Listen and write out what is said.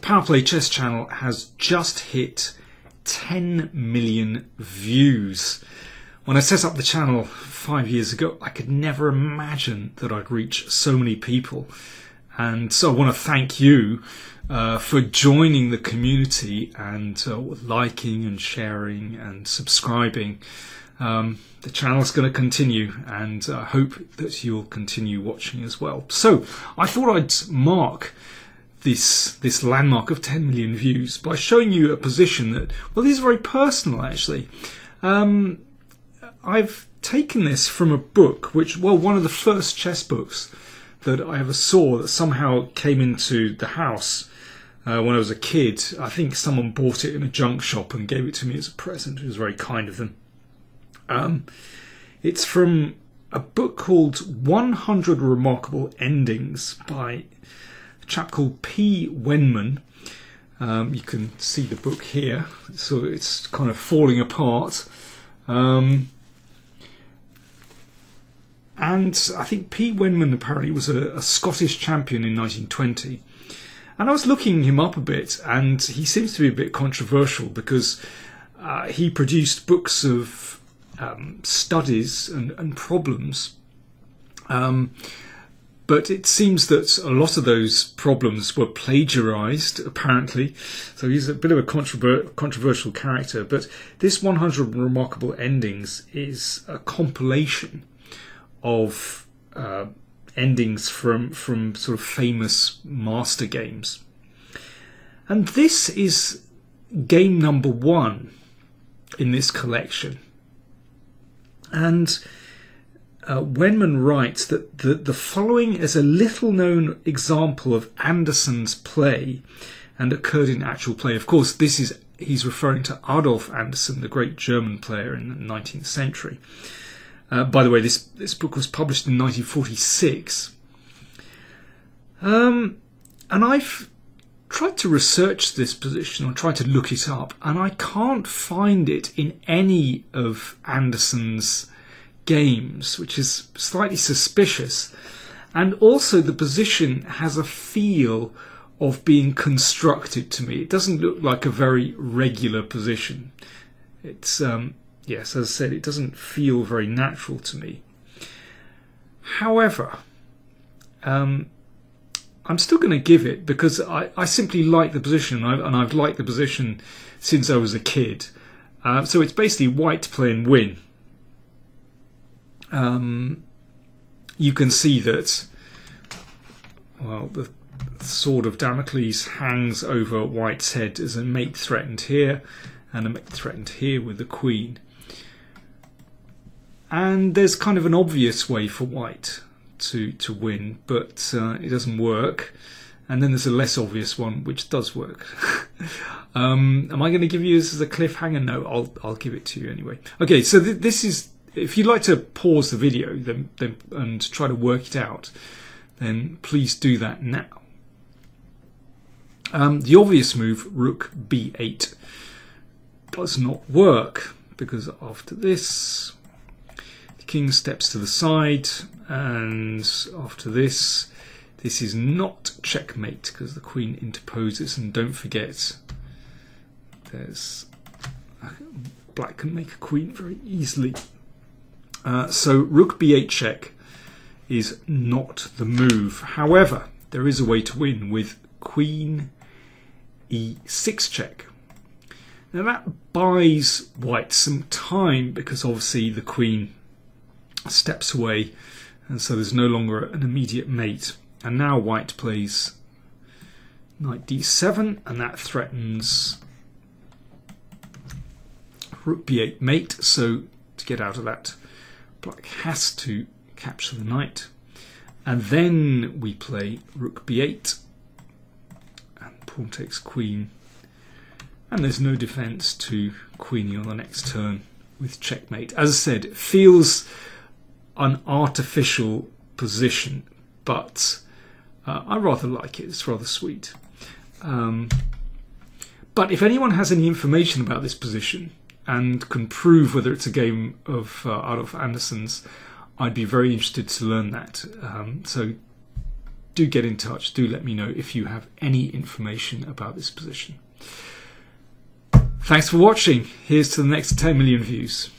Power Play Chess channel has just hit 10 million views. When I set up the channel 5 years ago, I could never imagine that I'd reach so many people. And so I want to thank you for joining the community and liking and sharing and subscribing. The channel's going to continue, and I hope that you'll continue watching as well. So I thought I'd mark this landmark of 10 million views by showing you a position that, well, this is very personal actually. I've taken this from a book which, well, one of the first chess books that I ever saw that somehow came into the house when I was a kid. I think someone bought it in a junk shop and gave it to me as a present. It was very kind of them. It's from a book called 100 Remarkable Endings by a chap called P. Wenman. You can see the book here, so it's kind of falling apart. And I think P. Wenman apparently was a Scottish champion in 1920. And I was looking him up a bit, and he seems to be a bit controversial because he produced books of studies and problems. But it seems that a lot of those problems were plagiarized, apparently. So he's a bit of a controversial character. But this 100 Remarkable Endings is a compilation of endings from sort of famous master games. And this is game number 1 in this collection. And Wenman writes that the following is a little known example of Anderssen's play and occurred in actual play. Of course, he's referring to Adolf Anderssen, the great German player in the 19th century. By the way, this book was published in 1946. And I've tried to research this position, or tried to look it up, and I can't find it in any of Anderssen's games, which is slightly suspicious. And also the position has a feel of being constructed to me. It doesn't look like a very regular position. It's yes, as I said, it doesn't feel very natural to me. However, I'm still going to give it because I simply like the position, and I've liked the position since I was a kid. So it's basically white to play and win. You can see that, well, the sword of Damocles hangs over white's head as a mate threatened here and a mate threatened here with the queen. And there's kind of an obvious way for white to win, but it doesn't work. And then there's a less obvious one which does work. Am I going to give you this as a cliffhanger? No, I'll give it to you anyway. Okay, so this is, if you'd like to pause the video then and try to work it out, then please do that now. The obvious move, rook b8, does not work because after this the king steps to the side, and after this is not checkmate because the queen interposes. And don't forget, there's black can make a queen very easily. So rook b8 check is not the move. However, there is a way to win with queen e6 check. Now that buys white some time because obviously the queen steps away, and so there's no longer an immediate mate. And now white plays knight d7, and that threatens rook b8 mate. So to get out of that, black has to capture the knight. And then we play rook b8, and pawn takes queen. And there's no defense to queenie on the next turn with checkmate. As I said, it feels an artificial position, but I rather like it. It's rather sweet. But if anyone has any information about this position and can prove whether it's a game of Adolf Anderssen's, I'd be very interested to learn that. So do get in touch. Do let me know if you have any information about this position. Thanks for watching. Here's to the next 10 million views.